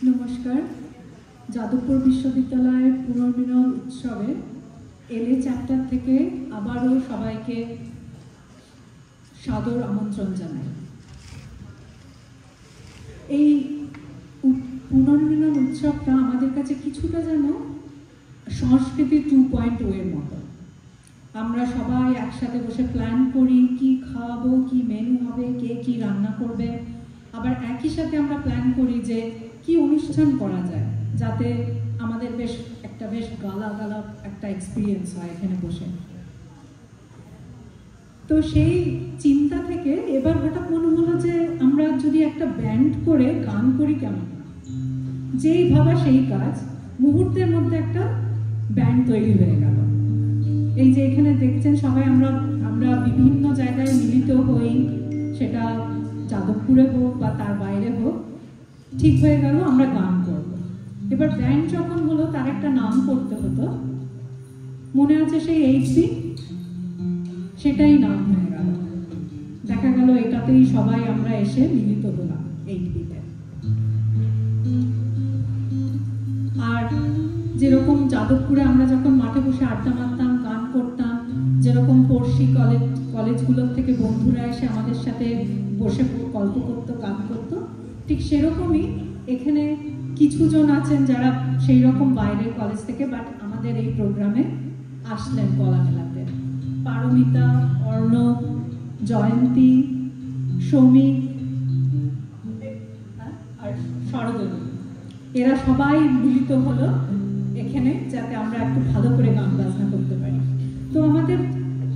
নমস্কার। যাদবপুর বিশ্ববিদ্যালয়ের পুনর্মিলন উৎসবে এলএ চ্যাপ্টার থেকে আবারও সবাইকে সাদর আমন্ত্রণ জানাই। এই পুনর্মিলন উৎসবটা আমাদের কাছে কিছুটা যেন সংস্কৃতি 2.0 এর মতো। আমরা সবাই একসাথে বসে প্ল্যান করি কি খাওয়াবো, কি মেনু হবে, কে কি রান্না করবে। আবার একই সাথে আমরা প্ল্যান করি যে কি অনুষ্ঠান করা যায় যাতে আমাদের বেশ গালা একটা এক্সপিরিয়েন্স হয় এখানে বসে। তো সেই চিন্তা থেকে এবার হঠাৎ মনে হলো যে আমরা যদি একটা ব্যান্ড করে গান করি কেমন। যেই ভাবা সেই কাজ, মুহূর্তের মধ্যে একটা ব্যান্ড তৈরি হয়ে গেল। এই যে এখানে দেখছেন সবাই আমরা বিভিন্ন জায়গায় মিলিত হই, সেটা যাদবপুরে হোক বা তার বাইরে হোক, ঠিক হয়ে গেল আমরা গান করব। এবার ব্যান্ড যখন হলো তার একটা নাম করতে হতো, মনে আছে সেই এইচবি, সেটাই নাম হয়ে গেল। দেখা গেল এটাতেই সবাই আমরা এসে মিলিত হলাম এইচবিতে। আর যেরকম যাদবপুরে আমরা যখন মাঠে বসে আড্ডা মারতাম, গান করতাম, যেরকম পড়শি কলেজগুলোর থেকে বন্ধুরা এসে আমাদের সাথে বসে গল্প করতো, গান করতো, ঠিক সেরকমই এখানে কিছুজন আছেন যারা সেই রকম বাইরের কলেজ থেকে বাট আমাদের এই প্রোগ্রামে আসলেন গলা মেলাতে। পারমিতা, অর্ণব, জয়ন্তী, সৌমিক আর শরদনী, এরা সবাই মিলিত হলো এখানে যাতে আমরা একটু ভালো করে গান বাজনা করতে পারি। তো আমাদের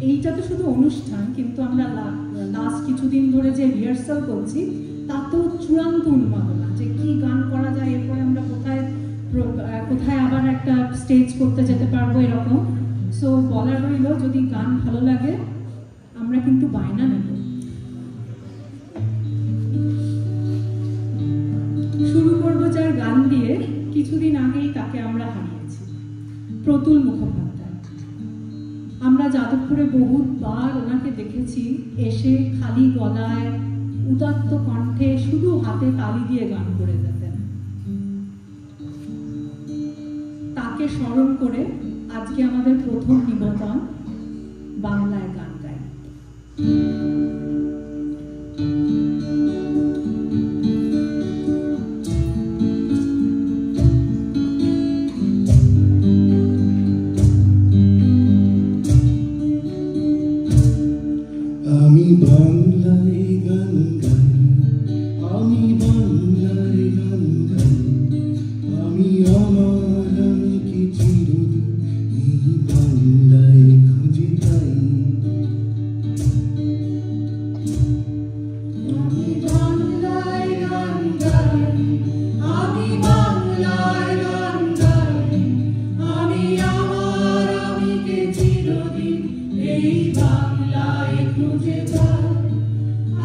এইটা তো শুধু অনুষ্ঠান, কিন্তু আমরা লাস্ট কিছুদিন ধরে যে রিহার্সাল করছি তা তো চূড়ান্ত উন্মাদনা যে কি গান করা যায়, এরপরে আমরা কোথায় আবার একটা স্টেজ করতে যেতে পারবো এরকম। সো বলার রইল, যদি গান ভালো লাগে আমরা কিন্তু বায়না নেব। শুরু করবো যার গান দিয়ে, কিছুদিন আগেই তাকে আমরা হারিয়েছি, প্রতুল মুখোপাধ্যায়। আমরা যাদবপুরে বহুবার ওনাকে দেখেছি এসে খালি গলায় উদাত্ত কণ্ঠে শুধু হাতে তালি দিয়ে গান করে যেতেন। তাকে স্মরণ করে আজকে আমাদের প্রথম নিবেদন বাংলায় গান গাই। আমি বাংলায় গান গাই, আমি বাংলায় গান গাই, আমি কি চিরদিন এই বাংলায় খুঁজে পাই। আমি বাংলায় গান গাই, আমি বাংলায় গান গাই, আমি কে চিরদিন এই বাংলায় খুঁজে পাই।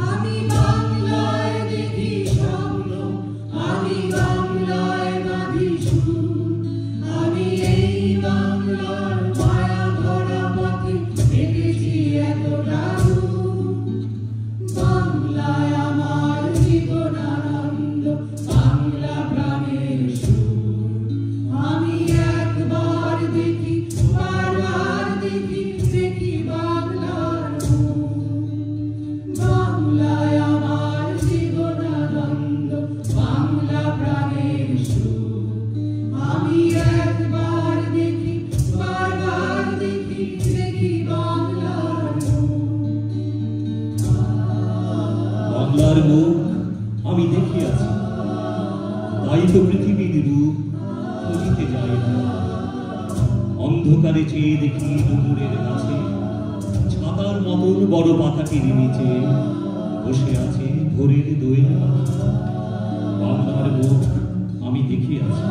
আমি বাংলায় দেখি স্বপ্ন, আমি বাংলায় বাঁধি সুর, আমি এই বাংলার মায়া ভরা পথে দেখেছি এতটা দূর। বাংলায় আমার জীবন আনন্দ, বাংলা প্রাণের সুর। আমি একবার দেখি, বারবার দেখি, দেখি বাংলার মুখ। বাংলায় আমার জীবন আনন্দ, বাংলা প্রাণের সুর। আমি একবার দেখি, বারবার দেখি, দেখি বাংলার মুখ। বাংলার মুখ আমি দেখিয়াছি, তাই তো পৃথিবীর রূপ খুঁজিতে যাই না। অন্ধকারে চেয়ে দেখি ডুমুরের গাছে, ছাতার মতন বড় পাতাটির নিচে বসে আছে ভোরের দোয়েল পাখি। বাংলার মুখ আমি দেখিয়াছি।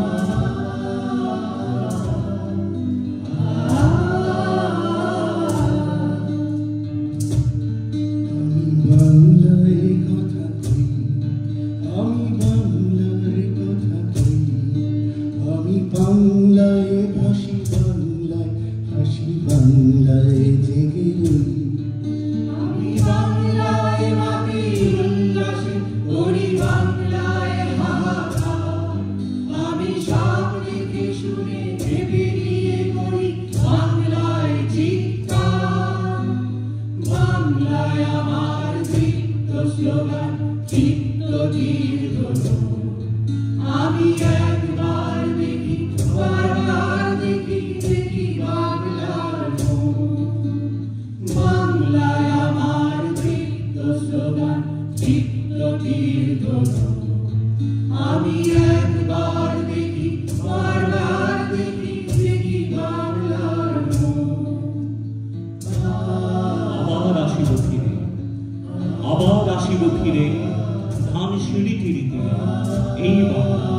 বাংলায় কথা কই, আমি বাংলায় কথা কই, আমি বাংলায় ভাসি, বাংলায় হাসি, বাংলায় জেগে রই। আমি বাংলায় মাটি উল্লাসে করি, বাংলায় হাহাকার, বাংলায় আমার দীপ্ত স্লোগান, দীপ্ত তীর ধনু। আমি একবার দেখি, বারবার দেখি, দেখি বাংলার মুখ। বাংলায় আমার দীপ্ত স্লোগান, দীপ্ত তীর ধনু। আমি একবার দেখি, বারবার দেখি, দেখি বাংলার মুখ। আবার আসিব ফিরে, আবার আসিব ফিরে, ধান সিঁড়ি টিড়িতে এই বাংলা।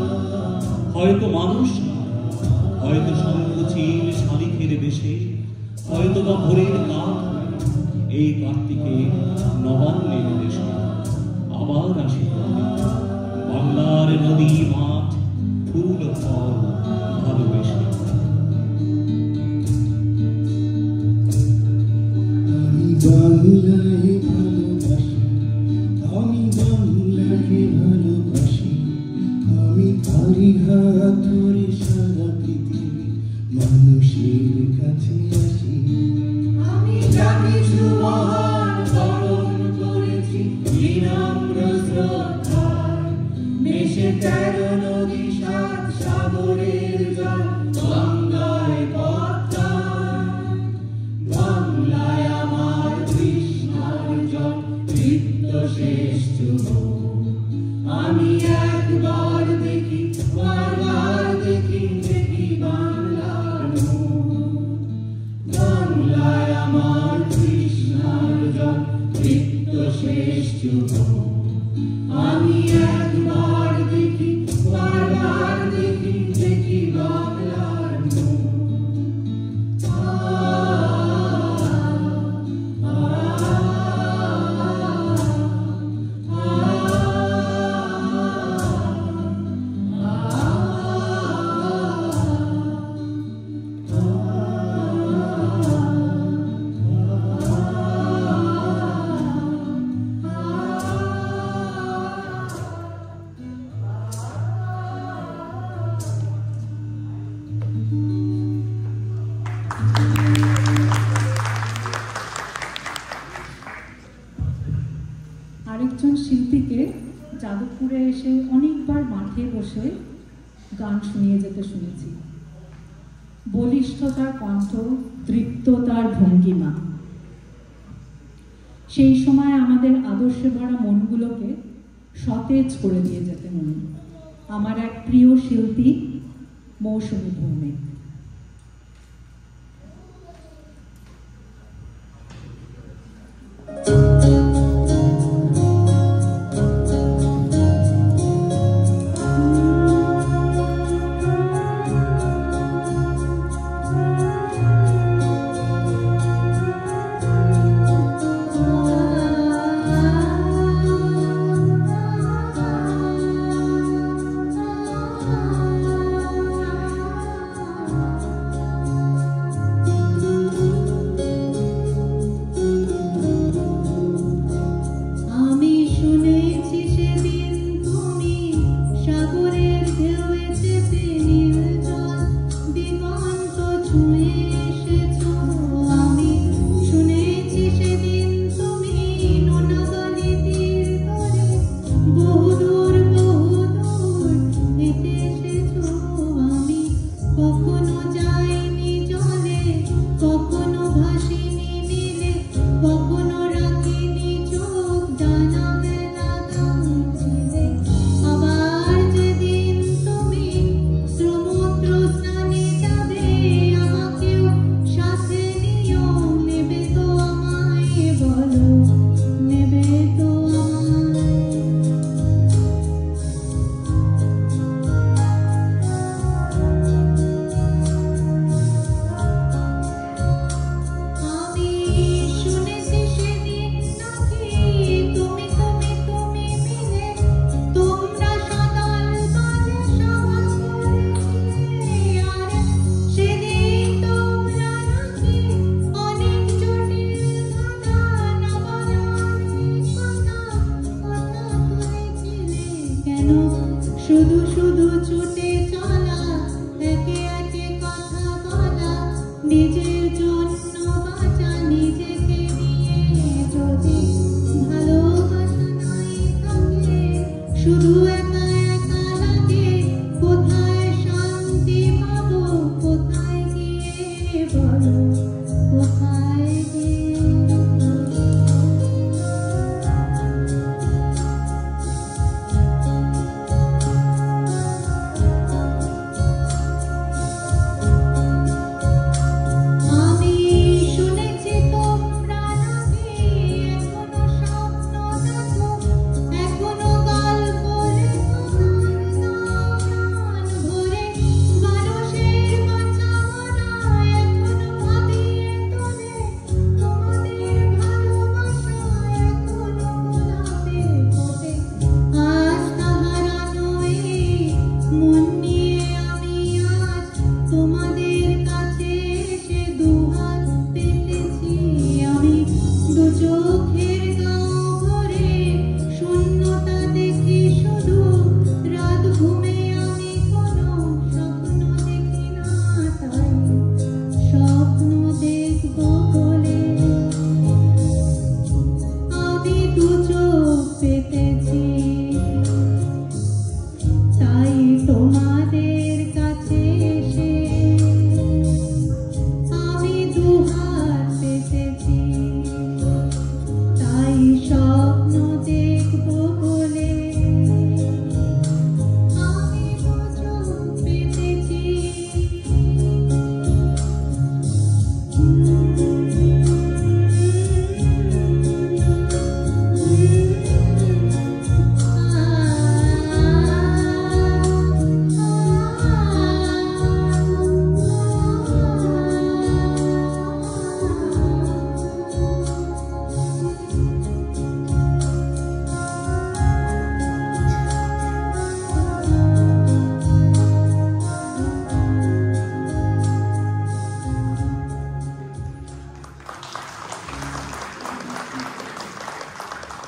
হয়তো মানুষ না, হয়তো সংকোচিল শালিখের বেশে, হয়তো বা ভোরের কাঠ এই কার্তিকে নবান্নের দেশে। আবার আসিব বাংলার নদী মাঠ, ফুল ফল ভালোবেসে। আমি বাংলায় ভালোবাসি, আমি বাংলাকে ভালোবাসি। আমি তারি হাত ধরে সারা পৃথিবী মানুষের কাছে আসি। আমি যা কিছু মহান বরণ করেছি বিনম্র শ্রদ্ধায়। মেশে 13 নদী 7 সাগরের জল, গঙ্গায় পদ্মায়। বাংলায় আমার তৃষ্ণার জল, তৃপ্ত শেষ চুমুক। আমি একবার দেখি, বারবার দেখি, দেখি বাংলার মুখ। বাংলায় আমার তৃষ্ণার জল, তৃপ্ত শেষ চুমুক। আমি একবার দেখি, বারবার দেখি, দেখি বাংলার মুখ। আরেকজন শিল্পীকে যাদবপুরে এসে অনেকবার মাঠে বসে গান শুনিয়ে যেতে শুনেছি। বলিষ্ঠতার কণ্ঠ, তৃপ্ততার ভঙ্গিমা। সেই সময় আমাদের আদর্শে ভরা মনগুলোকে সতেজ করে দিয়ে যেতেন উনি। আমার এক প্রিয় শিল্পী মৌসুমী ভৌমিক। শুধু শুধু ছুটে চলা, একে একে কথা বলা, নিজের জন্য বাঁচা, নিজেকে নিয়ে চলা। শুধু একা একা লাগে, কোথায় শান্তি পাবো, কোথায় গিয়ে বলো, কোথায় গিয়ে। আমি শুনেছি তোমরা নাকি এখনো স্বপ্ন দেখো, এখনো গল্প লেখো গান ভরে, মানুষের বাঁচা মরা এখনো ভাবিয়ে তোলে, তোমাদের ভালোবাসা এখনো গোলাপে ফোটে। আজ তাহারা নয় মন নিয়ে আমি আজ তোমাদের কাছে এসে দুহাত পেতেছি। আমি দু চোখের গাঁ ভরে শূন্যতা দেখি শুধু, রাত ঘুমে আমি কোনো স্বপ্ন দেখি না, তাই স্বপ্ন দেখব বলে আমি দু চোখ পেতেছি। তাই তোমাদের কাছে এসে আমি দুহাত পেতেছি, তাই স্বপ্ন দেখব বলে আমি দু চোখ পেতেছি।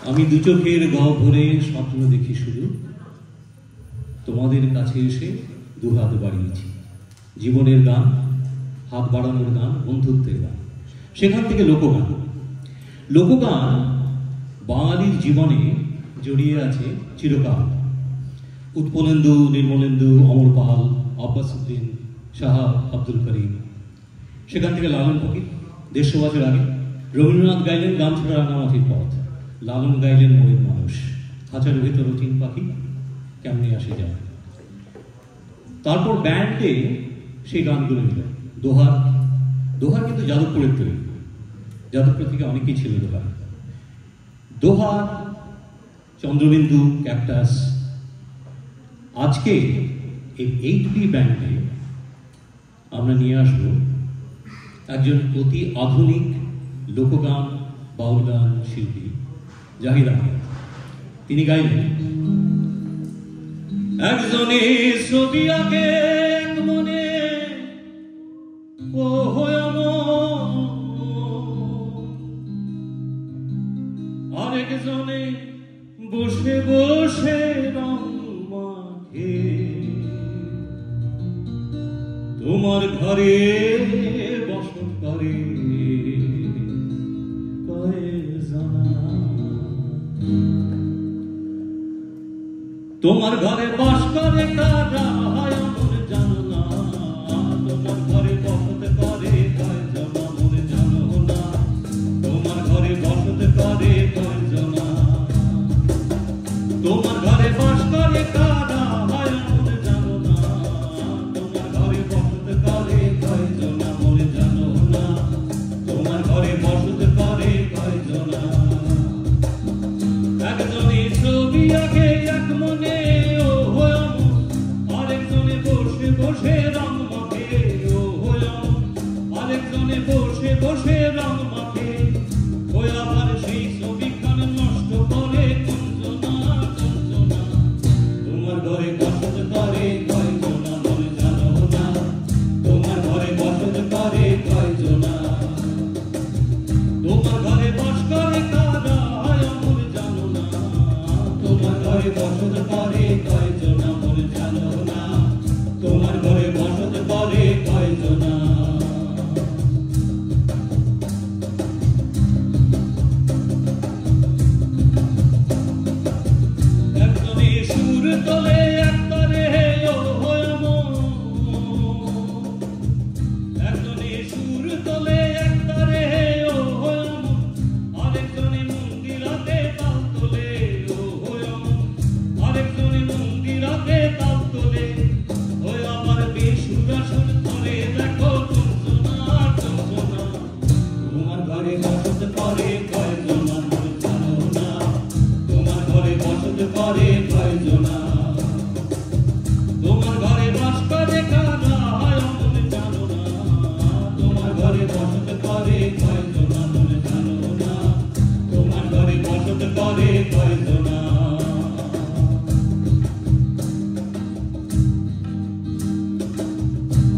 আমি দু চোখের গাঁ ভরে স্বপ্ন দেখি শুধু, তোমাদের কাছে এসে দুহাত বাড়িয়েছি। জীবনের গান, হাত বাড়ানোর গান, বন্ধুত্বের গান। সেখান থেকে লোকগান। লোকগান বাঙালির জীবনে জড়িয়ে আছে চিরকাল। উৎপলেন্দু, নির্মলেন্দু, অমর পাল, আব্বাসউদ্দিন, শাহ আব্দুল করিম। সেখান থেকে লালন ফকির ১৫০ বছর আগে। রবীন্দ্রনাথ গাইলেন গান ছাড়া রাঙামাটির পথ। লালন গাইলেন মনের মানুষ। খাঁচার ভেতর চিন পাখি কেমনে আসে যায়। তারপর ব্যান্ডে সেই গানগুলো নিল। দোহার, দোহার কিন্তু যাদবপুরের তৈরি। যাদবপুর থেকে অনেকেই ছিল দোহার। দোহার, চন্দ্রবিন্দু, ক্যাকটাস। আজকে এই 8B ব্যান্ডে আমরা নিয়ে আসব একজন অতি আধুনিক লোকগান, বাউল গান শিল্পী জাহিদ আহমেদ। তিনি গাইলেন, একজনে ছবি আঁকে এক মনে, ও আরেকজনে বসে বসে রং মাখে, তোমার ঘরে বসত করে তোমার ঘরে বাস করে কারা হয় মনে জানো না, তোমার ঘরে বসত করে কয়জন মনে জানো না, তোমার ঘরে বসত করে কয়জন, তোমার ঘরে বাস করে কারা হয় মনে জানো না, তোমার ঘরে বসত করে কয়জন মনে জানো না, তোমার ঘরে বসত করে কয়জন। একজনই ছবি আঁকে এক মনে, ও আরেকজন করে কয়জনা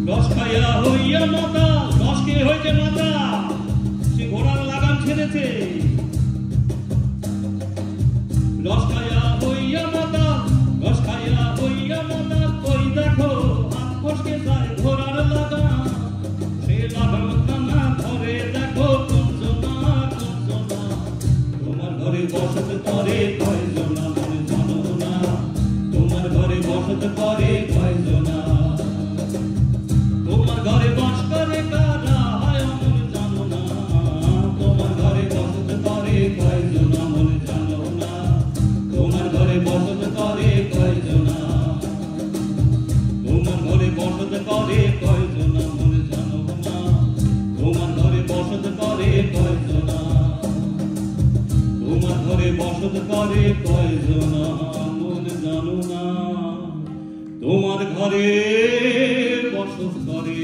রস খাইয়া হইয়া মাতা রস কে হইতে মাতা সে ঘোড়ার লাগাম ছেড়েছে রস খাইয়া হইয়া মাতা রস খাইয়া হইয়া মাতা কই দেখো হাত ফসকে যায় ঘোড়ার লাগাম সে লাগাম টানা ধরে দেখো কুঞ্জনা কুঞ্জনা তোমার ঘরে বসত করে কয়জনা মনে জানো না তোমার ঘরে বসত করে কয়জনা তোমার ঘরে বাস করে কারা হয় মনে জানো না তোমার ঘরে বসত করে কয়জনা মনে জানো না তোমার ঘরে বসত করে কয়জনা তোমার ঘরে বসত করে কয়জনা মনে জানো না তোমার ঘরে বসত করে কয়জনা তোমার ঘরে বসত করে কয়জনা মনে জানো না তোমার ঘরে বসত করে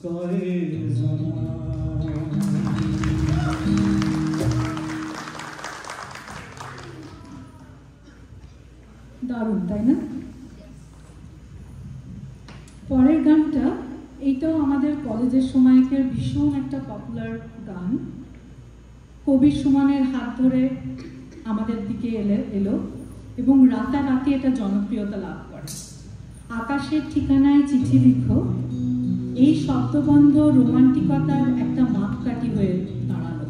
কয়জনা দারুণ তাই না? পরের গানটা এইটাও আমাদের কলেজের সময়কার ভীষণ একটা পপুলার গান। কবি সুমনের হাত ধরে আমাদের দিকে এলো এবং রাতারাতি এটা জনপ্রিয়তা লাভ করে। আকাশের ঠিকানায় চিঠি লিখো এই শব্দবন্ধ রোমান্টিকতার একটা মাপকাঠি হয়ে দাঁড়ালো।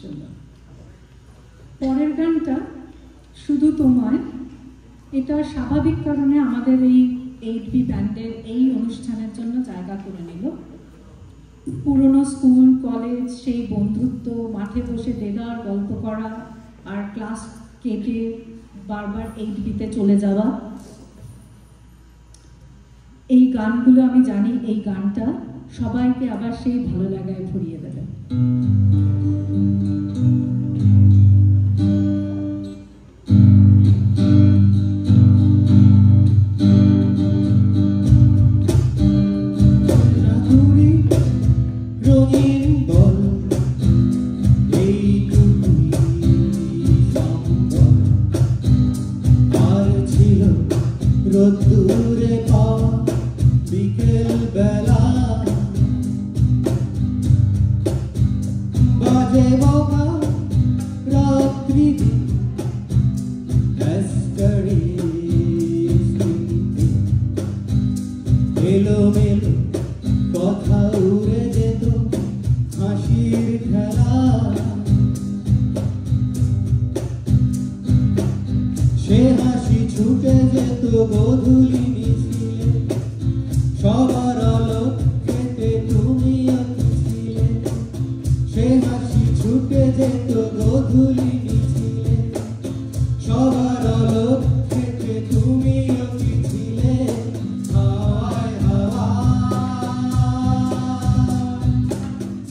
জন্য। পরের গানটা শুধু তোমায়, এটা স্বাভাবিক কারণে আমাদের এই 8B ব্যান্ডের এই অনুষ্ঠানের জন্য জায়গা করে নিল। পুরনো স্কুল কলেজ, সেই বন্ধুত্ব, মাঠে বসে দেদার গল্প করা আর ক্লাস কেটে বারবার 8Bতে চলে যাওয়া, এই গানগুলো আমি জানি এই গানটা সবাইকে আবার সেই ভালো লাগায় ভরিয়ে দেবে। রোদ্দুরে পাওয়া বিকেল বেলা বাজে বাবা রাত্রি এলো মেলো কথা উড়ে যেত হাসির খেলা, সে হাসি ছুটে যেত গোধূলি মিছিলে, সবার আলোক খেতে তুমিও ছিলে। সে হাসি ছুটে যেত গোধূলি মিছিলে, সবার আলোক খেতে তুমিও ছিলে। হাওয়ায় হাওয়া,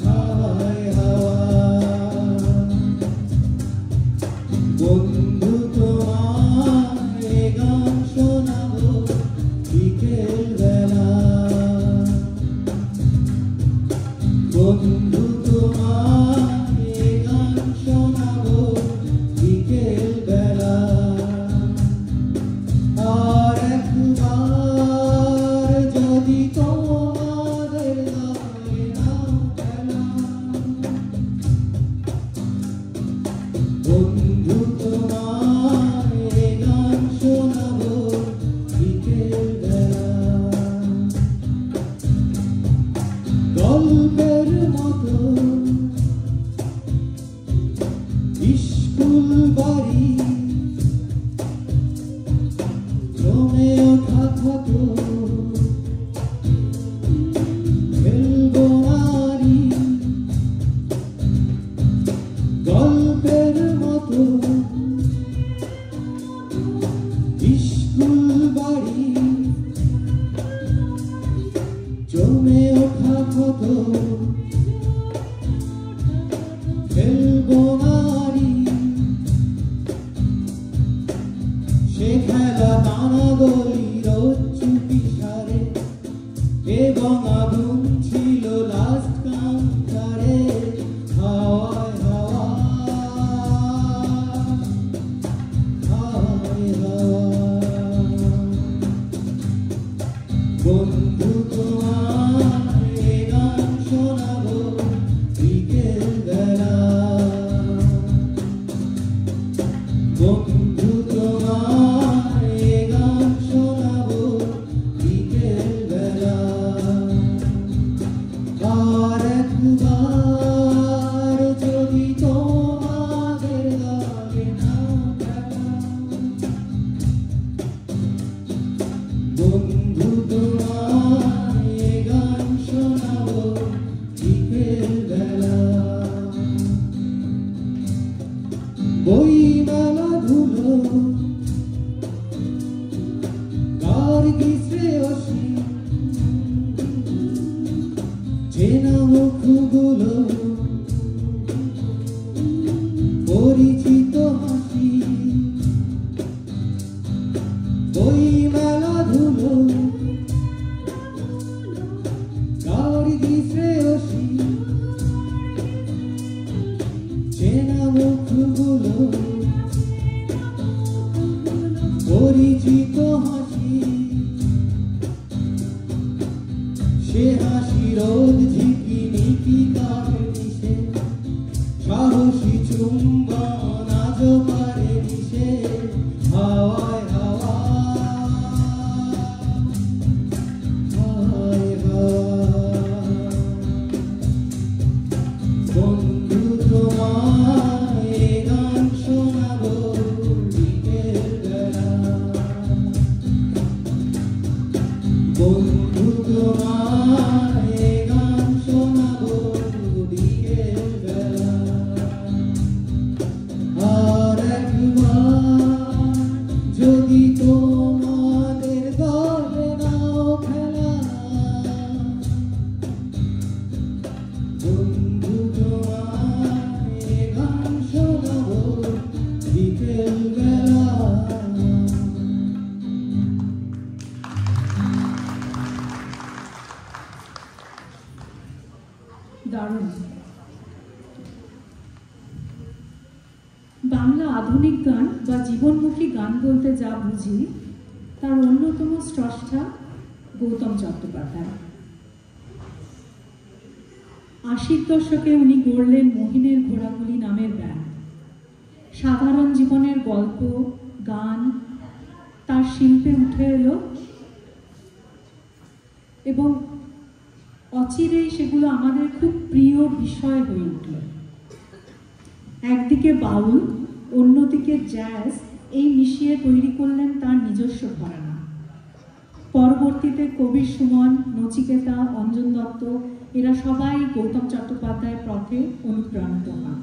হাওয়ায় হাওয়া, বন্ধু তোমায় গান শোনাবো বিকেল বেলা। বন্ধু তোমায় গান শোনাবো বিকেল বেলা। আর একবার যদি তোমাদের দলে নাও খেলা, বন্ধু তোমায় গান শোনাবো বিকেল বেলা। গল্পের মতো স্কুল বাড়ি জমে ওঠা কত খেলবো নারী। গল্পের মতো স্কুল বাড়ি জমে ওঠা কত খেলবো নারী। সে খেলা নানা গলির চুপি সারে এবং আগুন ছিল লাস্ট কাউন্টারে। হাওয়ায় হাওয়া, হাওয়ায় হাওয়া, বন্ধু তোমায় গান শোনাবো বিকেল বেলা। বন্ধু তোমায় গান শোনাবো বিকেল বেলা। আর একবার যদি তোমাদের দলে নাও খেলা, বন্ধু তোমায় গান শোনাবো বিকেল বেলা। বইমেলা ধুলো গার্গী শ্রেয়সী চেনা মুখগুলো পরিচিত হাসি। বইমেলা ধুলো গার্গী শ্রেয়সী চেনা মুখগুলো পরিচিত হাসি। সে হাসি রোদ ঝিকিমিকি কাঠে মিশে, সাহসী চুম্বন আজও পারে মিশে। হাওয়ায় হাওয়া, হাওয়ায় হাওয়া, বন্ধু তোমার বন্ধু তোমায় গান শোনাবো বিকেল বেলা। দারুণ। বাংলা আধুনিক গান বা জীবনমুখী গান বলতে যা বুঝি তার অন্যতম স্রষ্টা গৌতম চট্টোপাধ্যায়। 80-র দশকে উনি গড়লেন মোহিনের ঘোড়াগুলি নামের ব্যান্ড। সাধারণ জীবনের গল্প গান তার শিল্পে উঠে এলো এবং অচিরেই সেগুলো আমাদের খুব প্রিয় বিষয় হয়ে উঠল। একদিকে বাউল, অন্যদিকে জ্যাজ, এই মিশিয়ে তৈরি করলেন তার নিজস্ব ঘরানা। পরবর্তীতে কবির সুমন, নচিকেতা, অঞ্জন দত্ত এরা সবাই গৌতম চট্টোপাধ্যায়ের পথে অনুপ্রাণিত হন।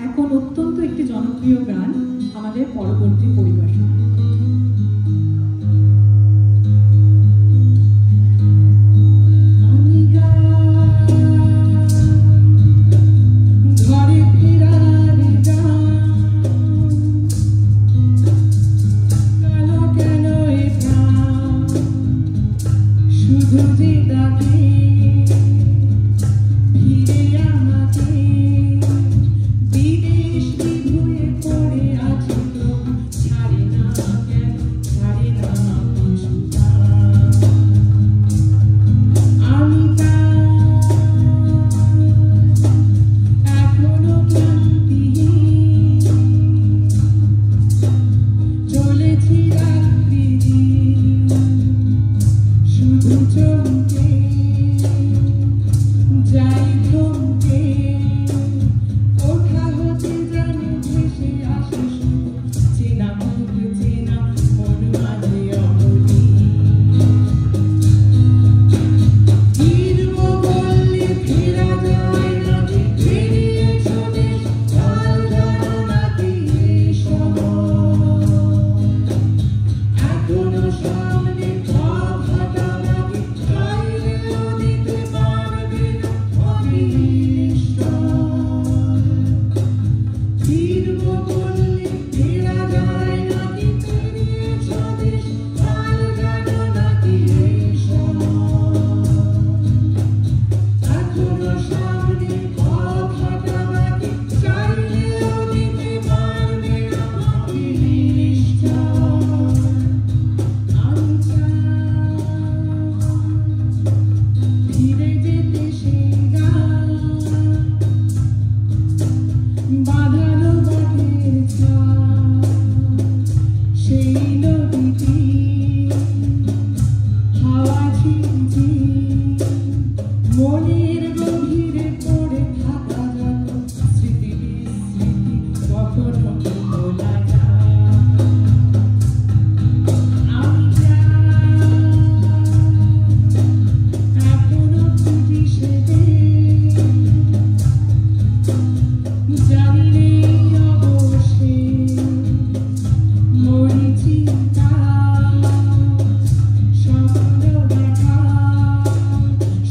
এখন অত্যন্ত একটি জনপ্রিয় গান আমাদের পরবর্তী পরিবেশন।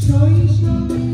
শৈশবে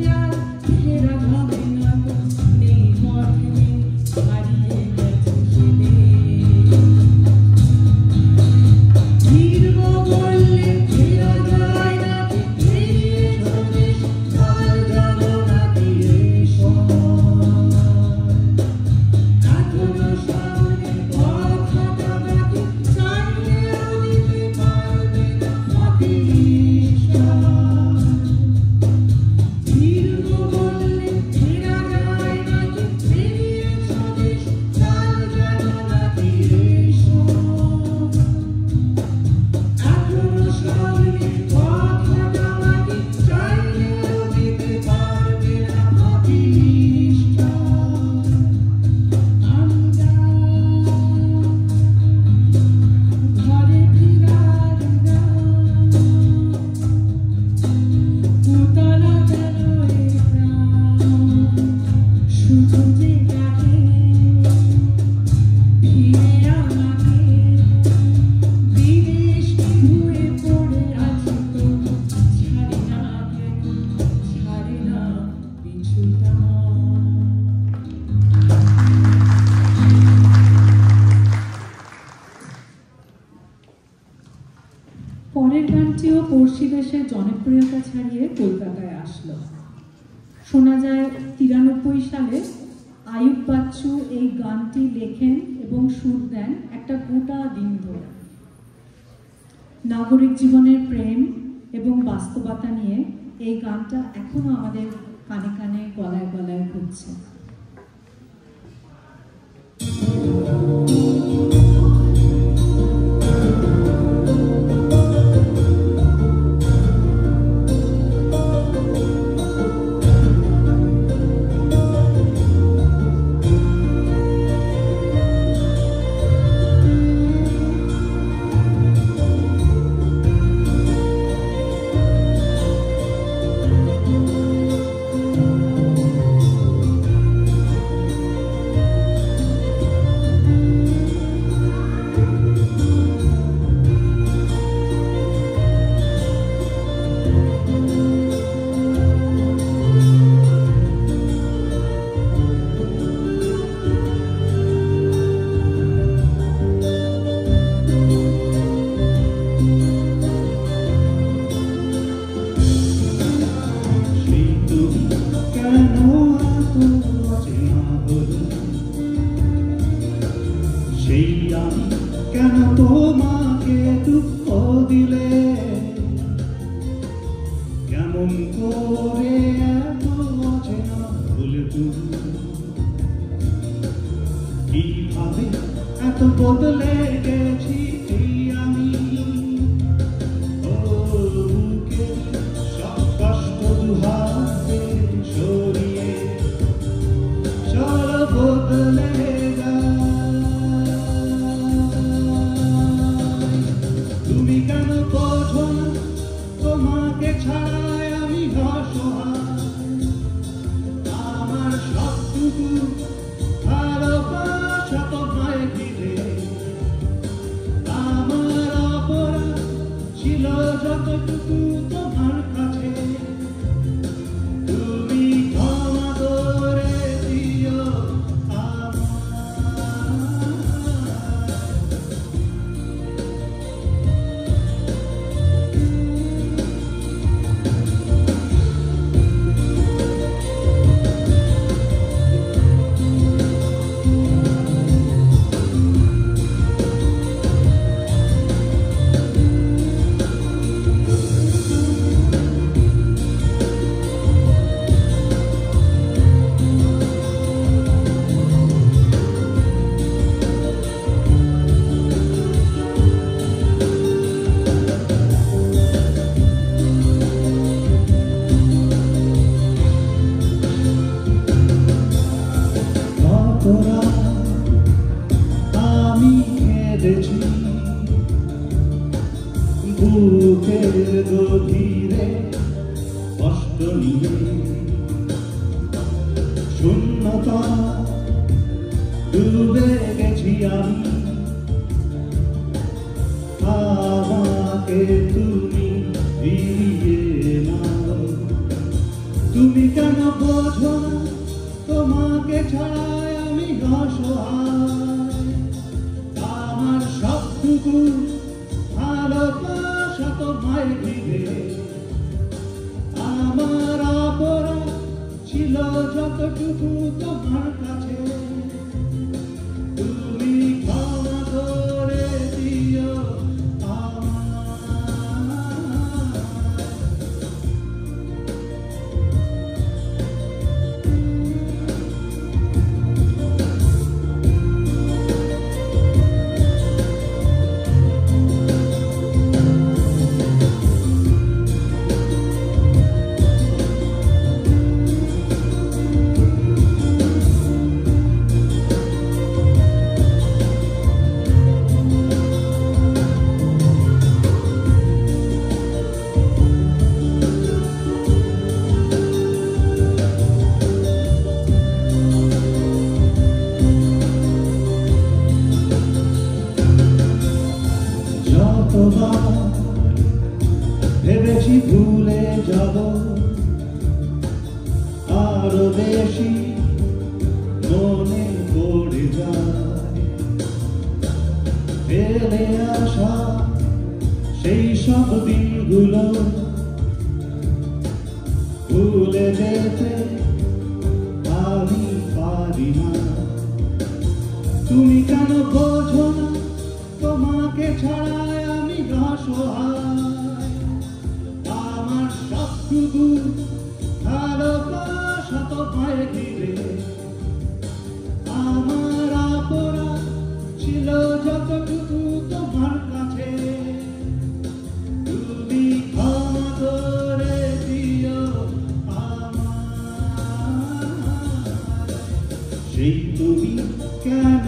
অবশেষে জনপ্রিয়তা ছাড়িয়ে কলকাতায় আসলো। শোনা যায় 93 সালে আয়ুব বাচ্চু এই গানটি লেখেন এবং সুর দেন একটা গোটা দিন ধরে। নাগরিক জীবনের প্রেম এবং বাস্তবতা নিয়ে এই গানটা এখনো আমাদের কানে কানে গলায় গলায় ঘুরছে। কেন তোমাকে দুঃখ দিলে, কেমন করে এত অচেনা হলে তুমি, কিভাবে এত বদলে গেছি আমি। বুকে সব কষ্ট দুহাতে সরিয়ে সব বদলে তুমি কেন বোঝো না তোমাকে ছাড়াই আমি অসহায়। আমার সবটুকু ভালোবাসা তোমায় দিলে, আমার অপরাধ ছিল যতটুকু তোমার কাছে, তুমি ক্ষমা করে দিও আমি কেঁদেছি বুকের গভীরে কষ্ট নিয়ে, শূন্যতা ডুবে গেছি আমি। আমাকে তুমি ফিরিয়ে নাও, তুমি কেন বোঝো না তোমাকে ছাড়াই আমি অসহায়। আমার সবটুকু ভালোবাসা তোমায় দিলে, আমার অপরাধ ছিল যতটুকু তোমার কাছে, তুমি ক্ষমা করে দিও ভেবেছি ভুলে যাব, আরো বেশি মনে পড়ে যায় ফেলে আসা সেই সব দিনগুলো। ভুলে যেতে আমি পারি না। তুমি কেন বোঝো না তোমাকে ছাড়াই আমি অসহায়। আমার সবটুকু ভালোবাসা তোমায় ঘিরে, আমার অপরাধ ছিল যতটুকু তোমার কাছে। তুমি ক্ষমা করে দিও আমায়। সেই তুমি কেন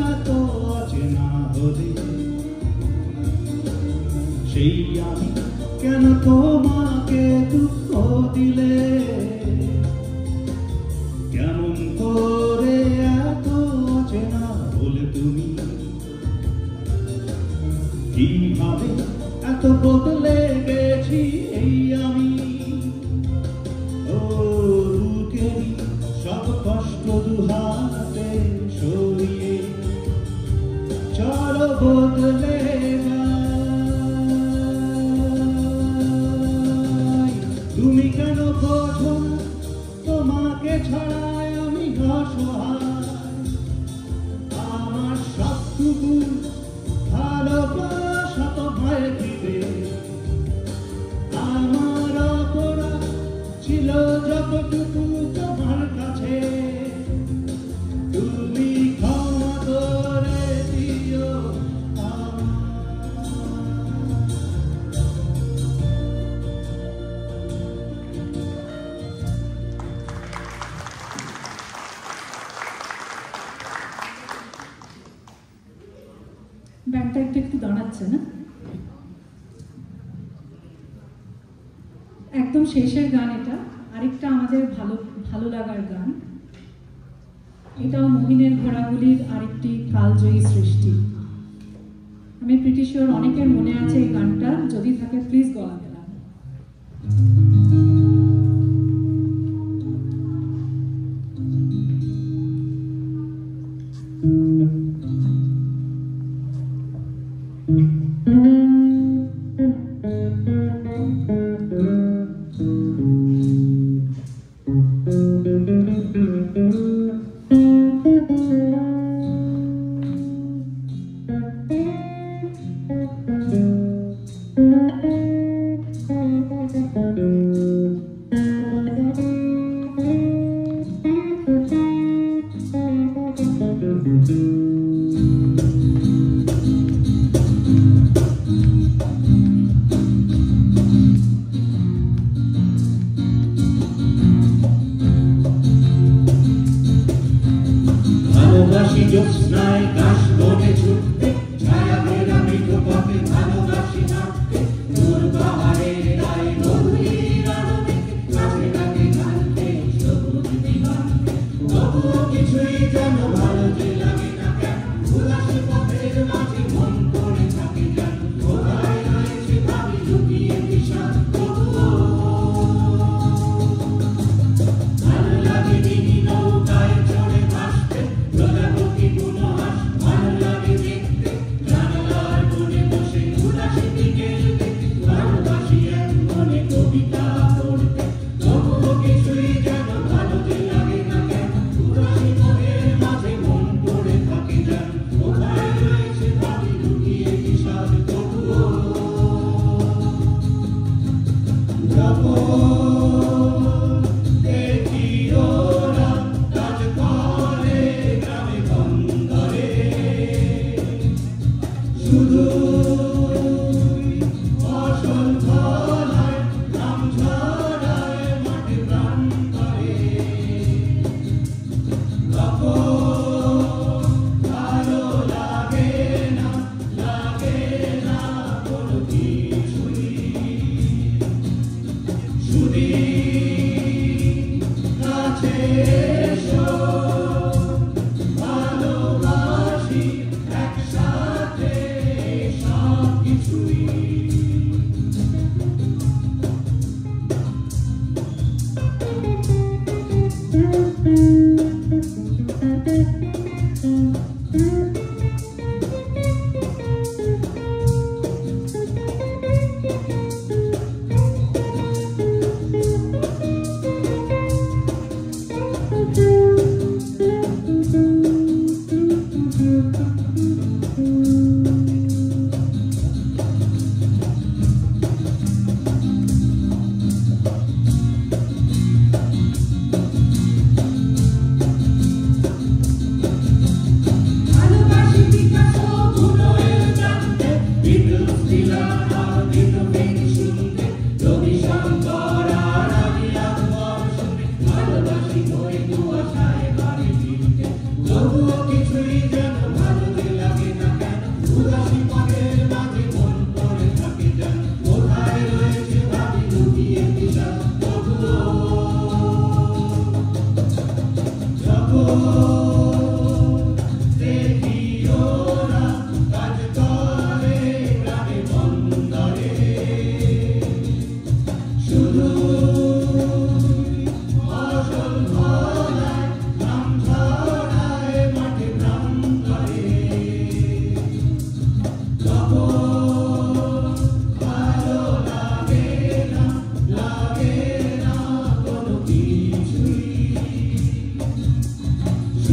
এত অচেনা হলে, সেই আমি কেন তোমাকে দুঃখ দিলে। কেমন করে এত অচেনা হলে তুমি, কিভাবে এত বদলে গেছি এই আমি। ও বুকেরই সব কষ্ট দুহাতে সরিয়ে চলো বদলে যাই। তুমি কেন বোঝো না তোমাকে ছাড়াই আমি অসহায়। আমার সবটুকু ভালোবাসা তোমায় দিবে, আমার অপরাধ ছিল যতটুকু তোমার কাছে। তুমি ক্ষমা করে দিও ব্যান্ডটা একটু দাঁড়াচ্ছে না। একদম শেষের গান এটা, আরেকটা আমাদের ভালো লাগার গান। এটাও মোহিনের ঘোড়াগুলির আরেকটি কালজয়ী সৃষ্টি। আমি প্রিটি শিওর অনেকের মনে আছে এই গানটা, যদি থাকে প্লিজ গলা দেবেন।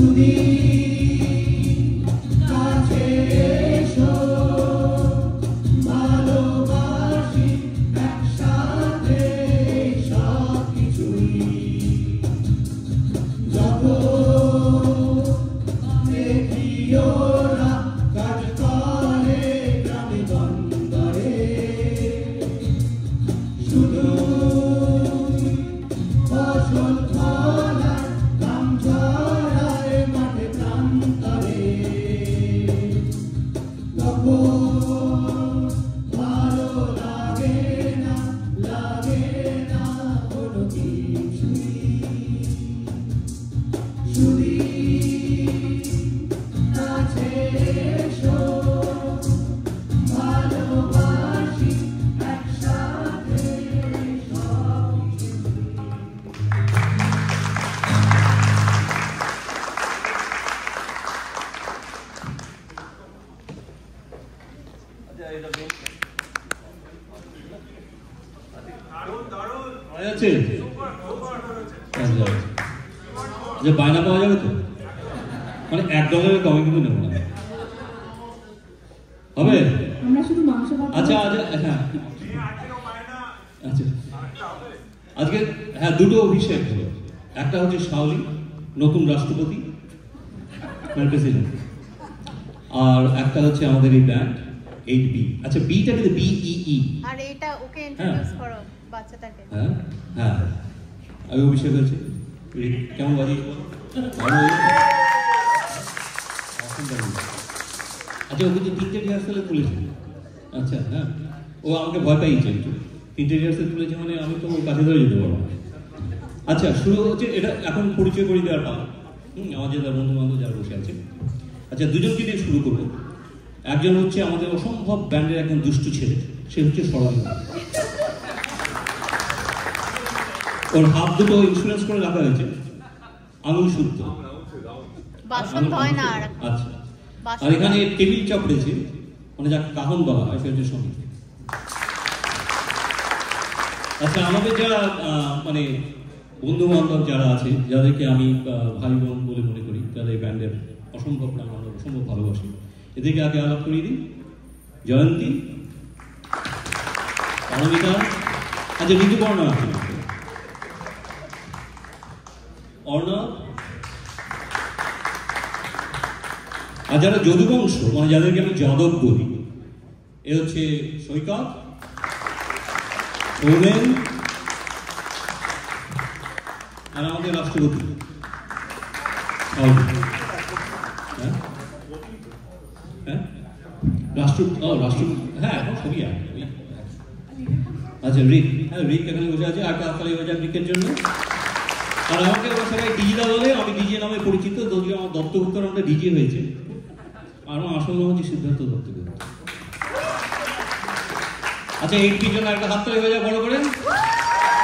শুধু কাছে এসো ভালোবাসি একসাথে সব কিছুই যখন দেখি ওরা কাজ করে গ্রামে বন্দরে শুধু ফসল ফলায় কাম ছড়ায় মাঠে প্রান্তরে তখন ভালো লাগে না কোনো কিছুই শুধু কাছে এসো ভালোবাসি একসাথে সব মনে আছে যে বায়না পাওয়া যাবে তো মানে $1 কমে কিন্তু নেব না হবে আমরা শুধু মাংস ভাত আচ্ছা আচ্ছা হ্যাঁ আচ্ছা আজকে হ্যাঁ দুটো অভিষেক হলো একটা হচ্ছে শাওলি নতুন রাষ্ট্রপতি প্রেসিডেন্ট আর একটা হচ্ছে আমাদের এই ব্যান্ড 8B আচ্ছা বিটা কিন্তু BEE আর এটা ওকে ইন্ট্রোডিউস করো বাচ্চাটাকে হ্যাঁ হ্যাঁ আমি অভিষেক হয়েছে কেমন বাজিয়ে আচ্ছা ও কিন্তু 3টে রিহার্সালে তুলেছে আচ্ছা হ্যাঁ ও আমাকে ভয় পাইছে একটু 3টে রিহার্সাল তুলেছে মানে আমি তো ওর কাছে ধরে যেতে পারবো না আচ্ছা শুরু হচ্ছে এটা এখন পরিচয় করে দেওয়ার পালা আমাদের বন্ধু বান্ধব যারা বসে আছে আচ্ছা দুজনকে দিয়ে শুরু করবো একজন হচ্ছে আমাদের অসম্ভব ব্যান্ডের একজন দুষ্টু ছেলে সে হচ্ছে সরঞ্জিত ওর হাত দুটো ইন্স্যুরেন্স করে রাখা হয়েছে আঙুল শুদ্ধ বাসন হয় না আর আচ্ছা আর এখানে টেবিল চাপড়েছে মানে যাকে কাহন বলা হয় সে হচ্ছে সঙ্গীত আচ্ছা আমাদের যারা মানে বন্ধু বান্ধব যারা আছে যাদেরকে আমি ভাই বোন বলে মনে করি যাদের ব্যান্ডের অসম্ভব নাম আমরা অসম্ভব ভালোবাসি এদেরকে আগে আলাপ করিয়ে দিই জয়ন্তী পারমিতা আচ্ছা ঋতুপর্ণা আছে অর্ণব আর যারা যদুবংশ মানে যাদেরকে আমি যাদব বলি এ হচ্ছে সৈকত সৌমেন আর আমাদের রাষ্ট্রপতি হ্যাঁ হ্যাঁ রাষ্ট্রপতি হ্যাঁ সবই আচ্ছা রিক হ্যাঁ রিক এখানে বসে আছে আর কাতালি হয়ে যায় রিকের জন্য আর আমাকে ওরা সবাই ডিজিটা বলে আমি ডিজে নামে পরিচিত যদিও আমার দত্তগুপ্ত নামটা ডিজে হয়েছে আর আমার আসল নাম হচ্ছে সিদ্ধার্থ দত্তগুপ্ত আচ্ছা 8B জন্য একটা হাততালি হয়ে যায় বড় করে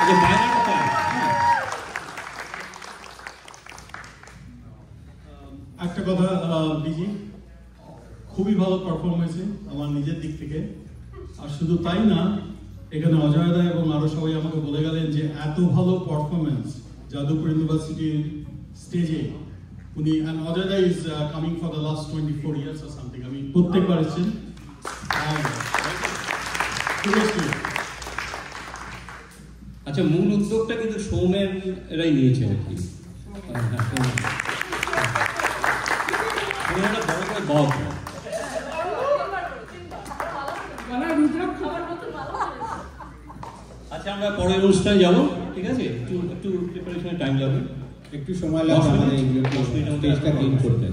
আচ্ছা বায়নাটা পায় একটা কথা ডিজি খুবই ভালো পারফর্ম হয়েছে আমার নিজের দিক থেকে আর শুধু তাই না এখানে অজয় দা এবং আরো সবাই আমাকে বলে গেলেন যে এত ভালো পারফরমেন্স যাদবপুর ইউনিভার্সিটির স্টেজে উনি and Ajay da is coming for the last 24 years or something আমি প্রত্যেকবার এসেছেন আচ্ছা মূল উদ্যোগটা কিন্তু সৌমেন এরাই নিয়েছে আর কি বড় করে বক আচ্ছা আমরা পরের অনুষ্ঠানে যাবো ঠিক আছে একটু প্রিপারেশনের টাইম লাগবে একটু সময় লাগবে আমাদের এইগুলো স্টেজটা ক্লিন করতে